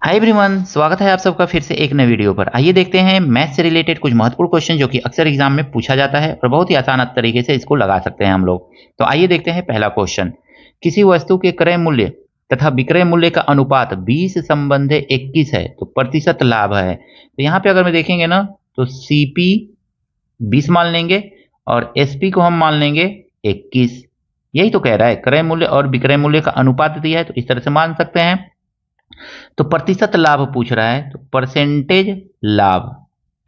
Hi everyone, स्वागत है आप सबका फिर से एक नए वीडियो पर। आइए देखते हैं मैथ से रिलेटेड कुछ महत्वपूर्ण क्वेश्चन जो कि अक्सर एग्जाम में पूछा जाता है और बहुत ही आसान तरीके से इसको लगा सकते हैं हम लोग। तो आइए देखते हैं पहला क्वेश्चन। किसी वस्तु के क्रय मूल्य तथा विक्रय मूल्य का अनुपात 20 संबंधे 21 है तो प्रतिशत लाभ है। तो यहाँ पे अगर मैं देखेंगे ना तो सीपी 20 मान लेंगे और एसपी को हम मान लेंगे 21। यही तो कह रहा है, क्रय मूल्य और विक्रय मूल्य का अनुपात दिया है तो इस तरह से मान सकते हैं। तो प्रतिशत लाभ पूछ रहा है तो परसेंटेज लाभ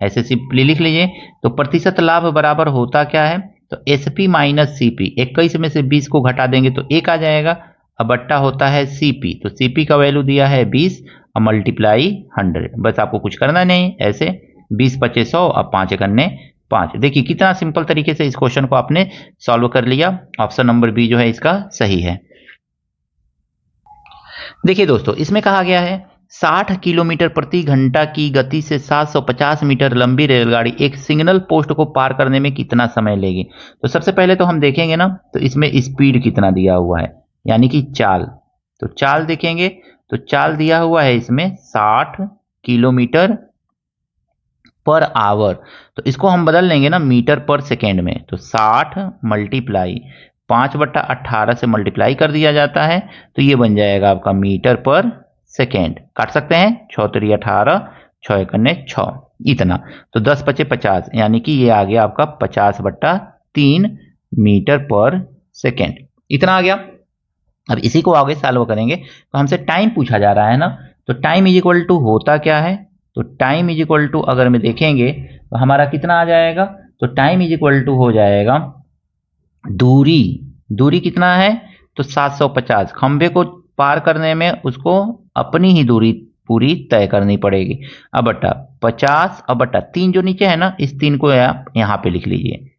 ऐसे सिंपली लिख लीजिए। तो प्रतिशत लाभ बराबर होता क्या है, तो एसपी माइनस सीपी। 21 में से 20 को घटा देंगे तो 1 आ जाएगा, अब बट्टा होता है सीपी। तो सीपी का वैल्यू दिया है 20 और मल्टीप्लाई 100। बस आपको कुछ करना नहीं, ऐसे 20 पचे 100 और 5 करने 5। देखिए कितना सिंपल तरीके से इस क्वेश्चन को आपने सॉल्व कर लिया। ऑप्शन नंबर बी जो है इसका सही है। देखिए दोस्तों, इसमें कहा गया है 60 किलोमीटर प्रति घंटा की गति से 750 मीटर लंबी रेलगाड़ी एक सिग्नल पोस्ट को पार करने में कितना समय लेगी। तो सबसे पहले तो हम देखेंगे ना तो इसमें स्पीड कितना दिया हुआ है, यानी कि चाल। तो चाल देखेंगे तो चाल दिया हुआ है इसमें 60 किलोमीटर पर आवर। तो इसको हम बदल लेंगे ना मीटर पर सेकेंड में। तो 60 मल्टीप्लाई 5/18 से मल्टीप्लाई कर दिया जाता है तो ये बन जाएगा आपका मीटर पर सेकेंड। काट सकते हैं, 6 3 18, 6 करने 6 इतना। तो 10 पचे 50, यानी कि ये आ गया आपका 50/3 मीटर पर सेकेंड, इतना आ गया। अब इसी को आगे सॉल्व करेंगे तो हमसे टाइम पूछा जा रहा है ना। तो टाइम इज इक्वल टू होता क्या है, तो टाइम इज इक्वल टू अगर मैं देखेंगे तो हमारा कितना आ जाएगा, तो टाइम इज इक्वल टू हो जाएगा दूरी। दूरी कितना है, तो 750। खंबे को पार करने में उसको अपनी ही दूरी पूरी तय करनी पड़ेगी। अब बटा 50 अब बटा 3 जो नीचे है ना, इस 3 को आप यहाँ पे लिख लीजिए।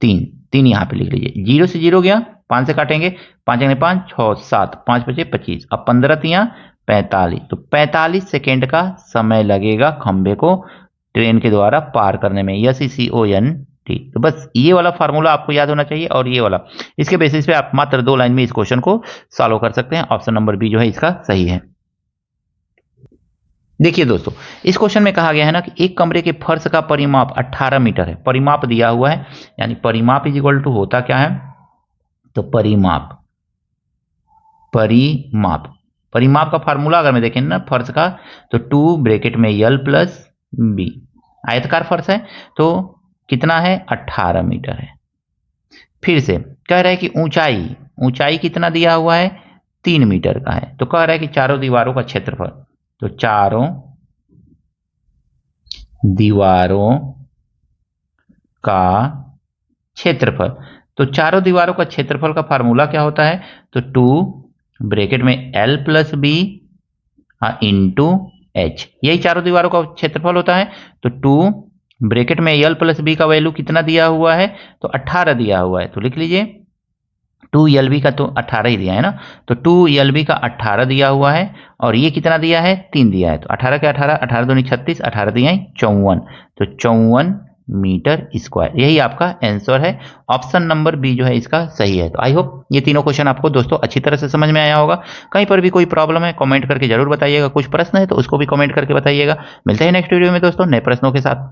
3 यहाँ पे लिख लीजिए। 0 से 0 गया, 5 से काटेंगे, 5 5 6 7, 5 बचे 25। अब 15 3 45। तो 45 सेकेंड का समय लगेगा खंबे को ट्रेन के द्वारा पार करने में। SECONT। तो बस ये वाला फार्मूला आपको याद होना चाहिए और ये वाला, इसके बेसिस पे आप मात्र 2 लाइन में इस क्वेश्चन को सॉल्व कर सकते हैं। ऑप्शन नंबर बी जो है इसका सही है। देखिए दोस्तों, इस क्वेश्चन में कहा गया है ना कि एक कमरे के फर्श का परिमाप 18 मीटर है। परिमाप दिया हुआ है, यानी परिमाप इज इक्वल टू होता क्या है, तो परिमाप परिमाप का फार्मूला अगर मैं देखें ना फर्श का, तो 2 ब्रैकेट में L प्लस बी। आयतकार फर्श है तो कितना है, 18 मीटर है। फिर से कह रहा है कि ऊंचाई कितना दिया हुआ है, 3 मीटर का है। तो कह रहा है कि चारों दीवारों का क्षेत्रफल, तो चारों दीवारों का क्षेत्रफल। तो चारों दीवारों का क्षेत्रफल का फार्मूला क्या होता है, तो 2 ब्रैकेट में L plus B into H. यही चारों दीवारों का क्षेत्रफल होता है। तो 2 ब्रैकेट में L प्लस बी का वैल्यू कितना दिया हुआ है, तो 18 दिया हुआ है। तो लिख लीजिए 2LB का तो 18 ही दिया है ना, तो 2LB का 18 दिया हुआ है और ये कितना दिया है, 3 दिया है। तो 18 के 18, 18 दूनी 36, 18 दिया है 54। तो 54 मीटर स्क्वायर, यही आपका आंसर है। ऑप्शन नंबर बी जो है इसका सही है। तो आई होप ये तीनों क्वेश्चन आपको दोस्तों अच्छी तरह से समझ में आया होगा। कहीं पर भी कोई प्रॉब्लम है कमेंट करके जरूर बताइएगा, कुछ प्रश्न है तो उसको भी कमेंट करके बताइएगा। मिलते हैं नेक्स्ट वीडियो में दोस्तों नए प्रश्नों के साथ।